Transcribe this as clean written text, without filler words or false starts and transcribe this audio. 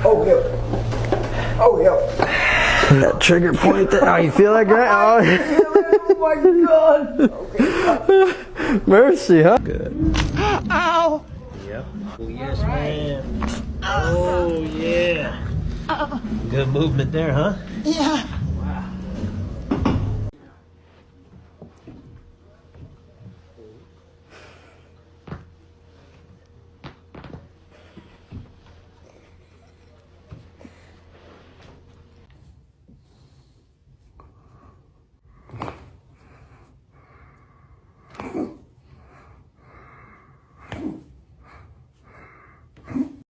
Oh, yeah. Oh, yeah. That trigger point there. Oh, you feel that, Grant? Oh my God. Okay. Mercy, huh? Good. Ow. Yep. Oh, yes, man. Oh, yeah. Good movement there, huh? Yeah.